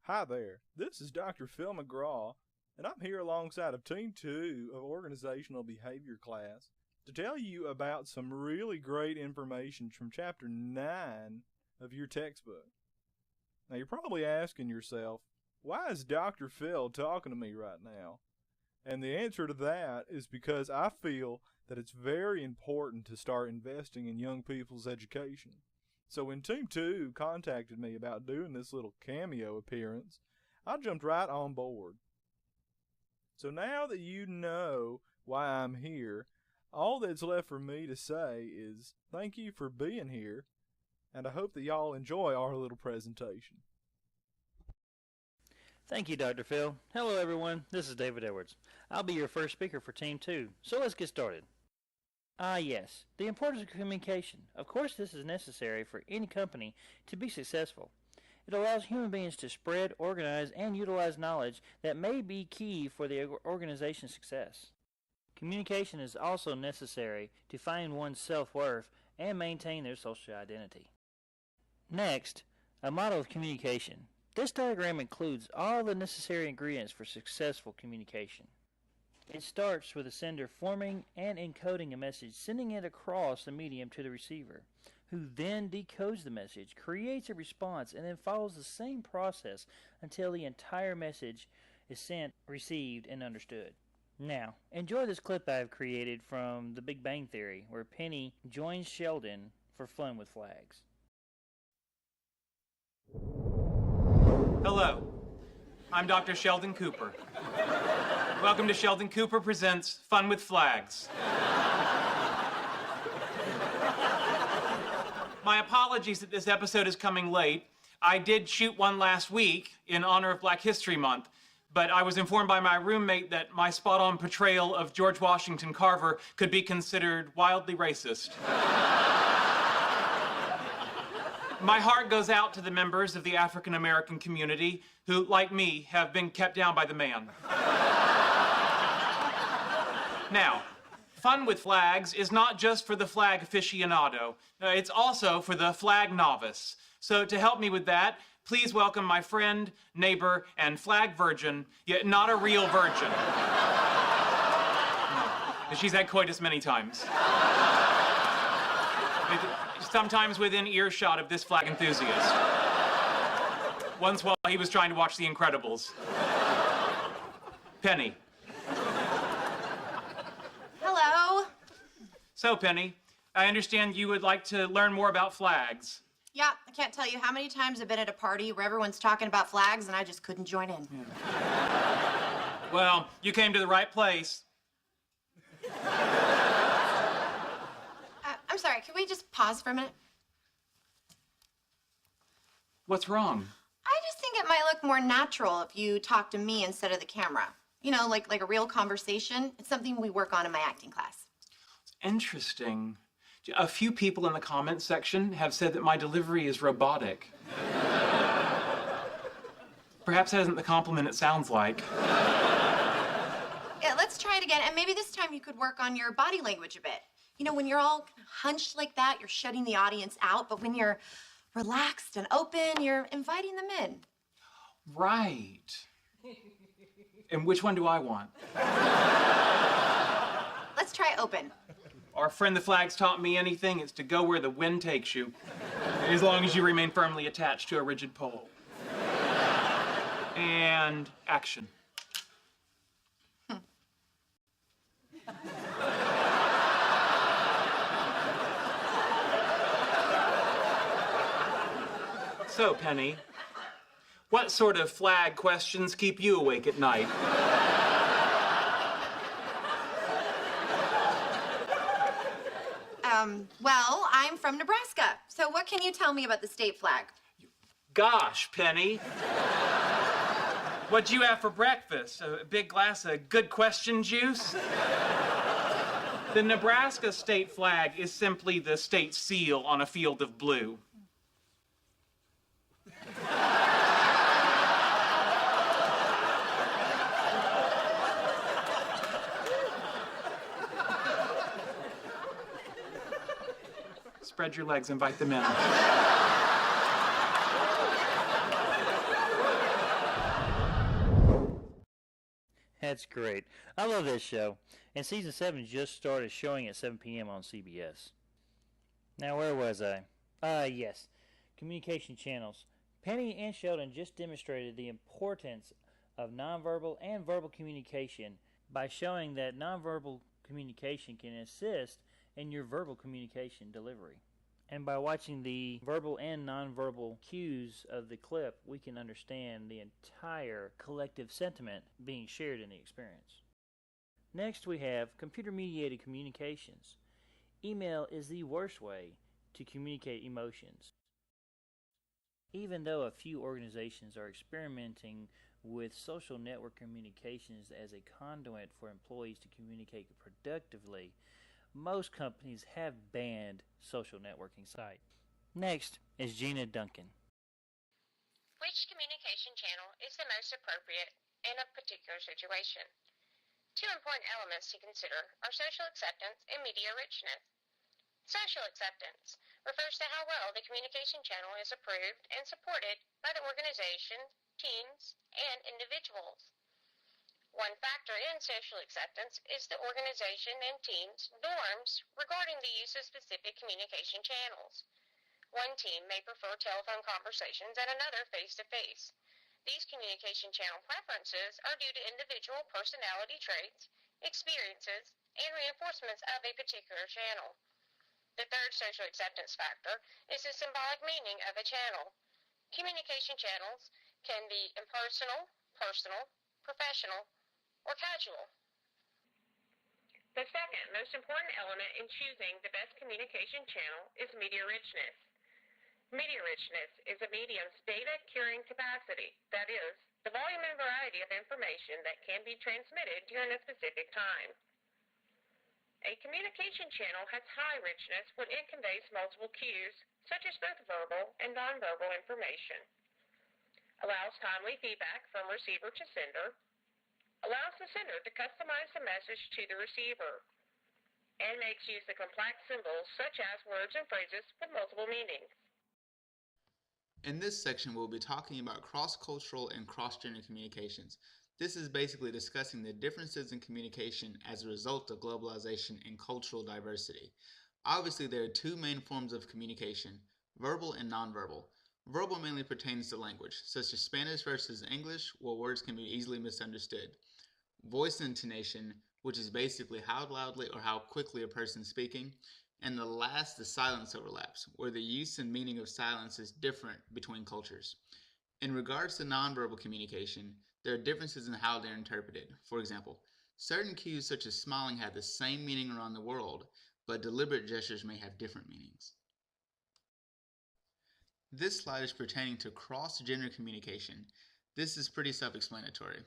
Hi there, this is Dr. Phil McGraw, and I'm here alongside of Team 2 of Organizational Behavior class to tell you about some really great information from Chapter 9 of your textbook. Now you're probably asking yourself, why is Dr. Phil talking to me right now? And the answer to that is because I feel that it's very important to start investing in young people's education. So when Team 2 contacted me about doing this little cameo appearance, I jumped right on board. So now that you know why I'm here, all that's left for me to say is thank you for being here, and I hope that y'all enjoy our little presentation. Thank you, Dr. Phil. Hello, everyone. This is David Edwards. I'll be your first speaker for Team 2, so let's get started. Yes, the importance of communication. Of course, this is necessary for any company to be successful. It allows human beings to spread, organize, and utilize knowledge that may be key for the organization's success. Communication is also necessary to find one's self-worth and maintain their social identity. Next, a model of communication. This diagram includes all the necessary ingredients for successful communication. It starts with the sender forming and encoding a message, sending it across the medium to the receiver, who then decodes the message, creates a response, and then follows the same process until the entire message is sent, received, and understood. Now, enjoy this clip I have created from The Big Bang Theory, where Penny joins Sheldon for fun with flags. Hello, I'm Dr. Sheldon Cooper. Welcome to Sheldon Cooper Presents Fun with Flags. My apologies that this episode is coming late. I did shoot one last week in honor of Black History Month, but I was informed by my roommate that my spot-on portrayal of George Washington Carver could be considered wildly racist. My heart goes out to the members of the African American community who, like me, have been kept down by the man. Now, Fun with Flags is not just for the flag aficionado. It's also for the flag novice. So to help me with that, please welcome my friend, neighbor, and flag virgin, yet not a real virgin. No. She's had coitus many times. Sometimes within earshot of this flag enthusiast. Once while he was trying to watch The Incredibles. Penny. Hello. So, Penny, I understand you would like to learn more about flags. Yeah, I can't tell you how many times I've been at a party where everyone's talking about flags and I just couldn't join in. Yeah. Well, you came to the right place. I'm sorry, can we just pause for a minute? What's wrong? I just think it might look more natural if you talk to me instead of the camera. You know, like a real conversation. It's something we work on in my acting class. Interesting. A few people in the comments section have said that my delivery is robotic. Perhaps that isn't the compliment it sounds like. Yeah, let's try it again, and maybe this time you could work on your body language a bit. You know, when you're all hunched like that, you're shutting the audience out, but when you're relaxed and open, you're inviting them in. Right. And which one do I want? Let's try open. Our friend the flag's taught me anything, it's to go where the wind takes you, as long as you remain firmly attached to a rigid pole. And action. So, Penny, what sort of flag questions keep you awake at night? Well, I'm from Nebraska. So what can you tell me about the state flag? Gosh, Penny. What'd you have for breakfast? A big glass of good question juice? The Nebraska state flag is simply the state seal on a field of blue. Spread your legs, invite them in. That's great. I love this show. And season 7 just started showing at 7 p.m. on CBS. Now, where was I? Yes. Communication channels. Penny and Sheldon just demonstrated the importance of nonverbal and verbal communication by showing that nonverbal communication can assist in your verbal communication delivery. And by watching the verbal and nonverbal cues of the clip, we can understand the entire collective sentiment being shared in the experience. Next, we have computer-mediated communications. Email is the worst way to communicate emotions. Even though a few organizations are experimenting with social network communications as a conduit for employees to communicate productively, most companies have banned social networking sites. Next is Gina Dunkin. Which communication channel is the most appropriate in a particular situation? Two important elements to consider are social acceptance and media richness. Social acceptance refers to how well the communication channel is approved and supported by the organization, teams, and individuals. One factor in social acceptance is the organization and team's norms regarding the use of specific communication channels. One team may prefer telephone conversations and another face-to-face. These communication channel preferences are due to individual personality traits, experiences, and reinforcements of a particular channel. The third social acceptance factor is the symbolic meaning of a channel. Communication channels can be impersonal, personal, professional, or casual. The second most important element in choosing the best communication channel is media richness. Media richness is a medium's data carrying capacity, that is, the volume and variety of information that can be transmitted during a specific time. A communication channel has high richness when it conveys multiple cues, such as both verbal and nonverbal information, allows timely feedback from receiver to sender, allows the sender to customize the message to the receiver, and makes use of complex symbols such as words and phrases with multiple meanings. In this section, we'll be talking about cross-cultural and cross-gender communications. This is basically discussing the differences in communication as a result of globalization and cultural diversity. Obviously, there are two main forms of communication, verbal and nonverbal. Verbal mainly pertains to language, such as Spanish versus English, where words can be easily misunderstood. Voice intonation, which is basically how loudly or how quickly a person is speaking. And the last is silence overlaps, where the use and meaning of silence is different between cultures. In regards to nonverbal communication, there are differences in how they're interpreted. For example, certain cues such as smiling have the same meaning around the world, but deliberate gestures may have different meanings. This slide is pertaining to cross-gender communication. This is pretty self-explanatory.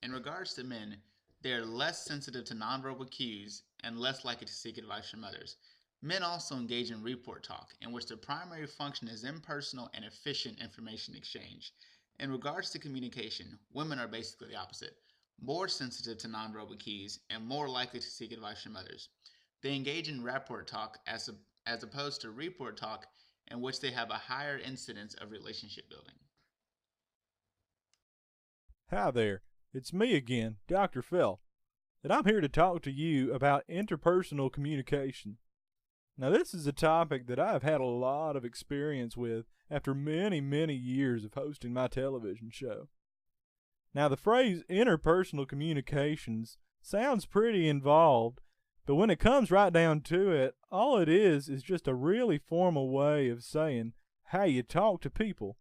In regards to men, they are less sensitive to nonverbal cues and less likely to seek advice from others. Men also engage in report talk, in which their primary function is impersonal and efficient information exchange. In regards to communication, women are basically the opposite, more sensitive to nonverbal cues and more likely to seek advice from others. They engage in rapport talk as opposed to report talk, in which they have a higher incidence of relationship building. Hi there, it's me again, Dr. Phil, and I'm here to talk to you about interpersonal communication. Now, this is a topic that I've had a lot of experience with after many, many years of hosting my television show. Now, the phrase interpersonal communications sounds pretty involved, but when it comes right down to it, all it is just a really formal way of saying how you talk to people.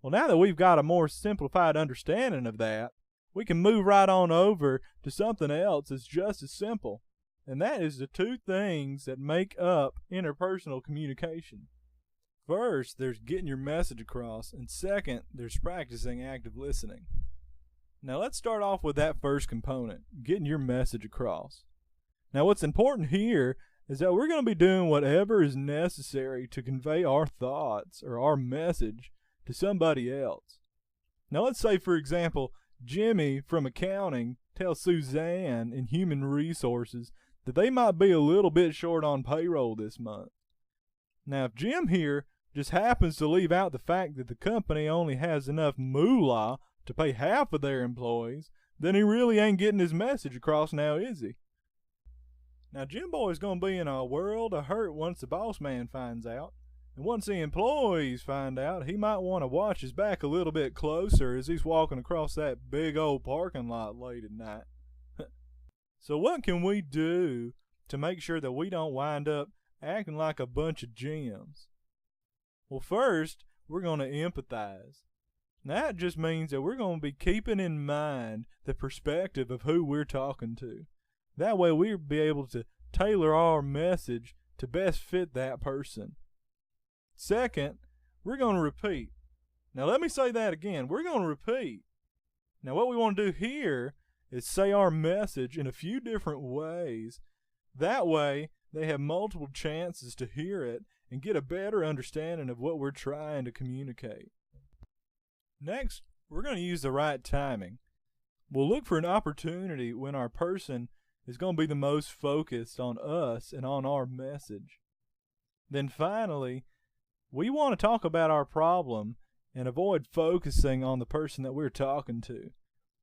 Well, now that we've got a more simplified understanding of that, we can move right on over to something else that's just as simple. And that is the two things that make up interpersonal communication. First, there's getting your message across, and second, there's practicing active listening. Now let's start off with that first component, getting your message across. Now what's important here is that we're going to be doing whatever is necessary to convey our thoughts or our message to somebody else. Now let's say, for example, Jimmy from accounting tells Suzanne in human resources that they might be a little bit short on payroll this month. Now, if Jim here just happens to leave out the fact that the company only has enough moolah to pay half of their employees, then he really ain't getting his message across now, is he? Now, Jim Boy's gonna be in a world of hurt once the boss man finds out. And once the employees find out, he might want to watch his back a little bit closer as he's walking across that big old parking lot late at night. So what can we do to make sure that we don't wind up acting like a bunch of Jims? Well, first, we're going to empathize. That just means that we're going to be keeping in mind the perspective of who we're talking to. That way we'll be able to tailor our message to best fit that person. Second, we're going to repeat. Now let me say that again. We're going to repeat. Now what we want to do here is say our message in a few different ways. That way they have multiple chances to hear it and get a better understanding of what we're trying to communicate. Next, we're going to use the right timing. We'll look for an opportunity when our person is going to be the most focused on us and on our message. Then finally, we want to talk about our problem and avoid focusing on the person that we're talking to.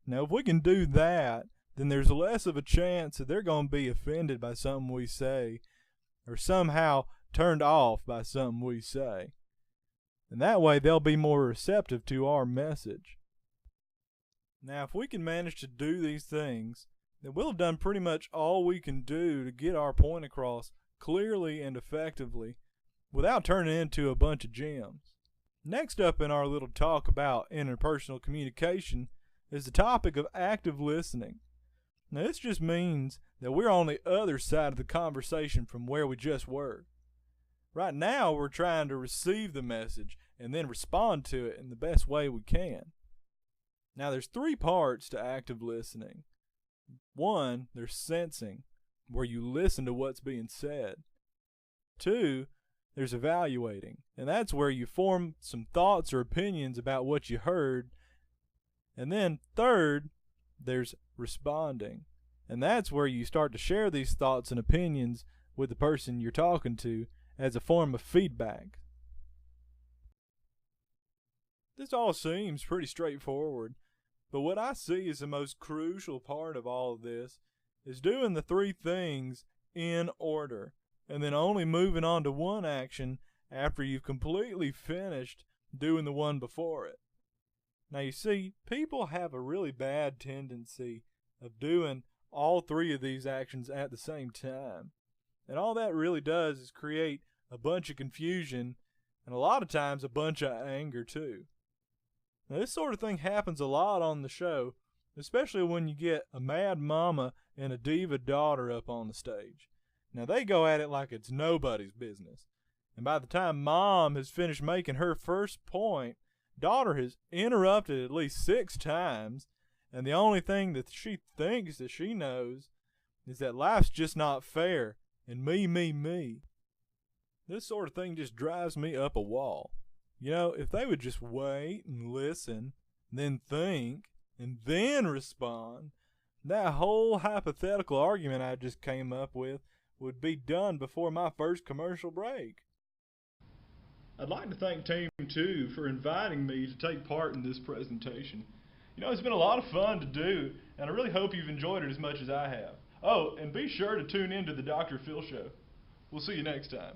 Now, if we can do that, then there's less of a chance that they're going to be offended by something we say or somehow turned off by something we say. And that way they'll be more receptive to our message. Now, if we can manage to do these things, then we'll have done pretty much all we can do to get our point across clearly and effectively without turning into a bunch of gems. Next up in our little talk about interpersonal communication is the topic of active listening. Now, this just means that we're on the other side of the conversation from where we just were. Right now, we're trying to receive the message and then respond to it in the best way we can. Now, there's 3 parts to active listening. 1, there's sensing, where you listen to what's being said. 2, there's evaluating, and that's where you form some thoughts or opinions about what you heard. And then 3rd, there's responding, and that's where you start to share these thoughts and opinions with the person you're talking to as a form of feedback. This all seems pretty straightforward, but what I see as the most crucial part of all of this is doing the 3 things in order, and then only moving on to one action after you've completely finished doing the one before it. Now you see, people have a really bad tendency of doing all 3 of these actions at the same time. And all that really does is create a bunch of confusion and a lot of times a bunch of anger too. Now this sort of thing happens a lot on the show, especially when you get a mad mama and a diva daughter up on the stage. Now they go at it like it's nobody's business. And by the time mom has finished making her first point, daughter has interrupted at least 6 times, and the only thing that she thinks that she knows is that life's just not fair, and me. This sort of thing just drives me up a wall. You know, if they would just wait and listen, then think, and then respond, that whole hypothetical argument I just came up with would be done before my first commercial break. I'd like to thank Team 2 for inviting me to take part in this presentation. You know, it's been a lot of fun to do, and I really hope you've enjoyed it as much as I have. Oh, and be sure to tune in to the Dr. Phil Show. We'll see you next time.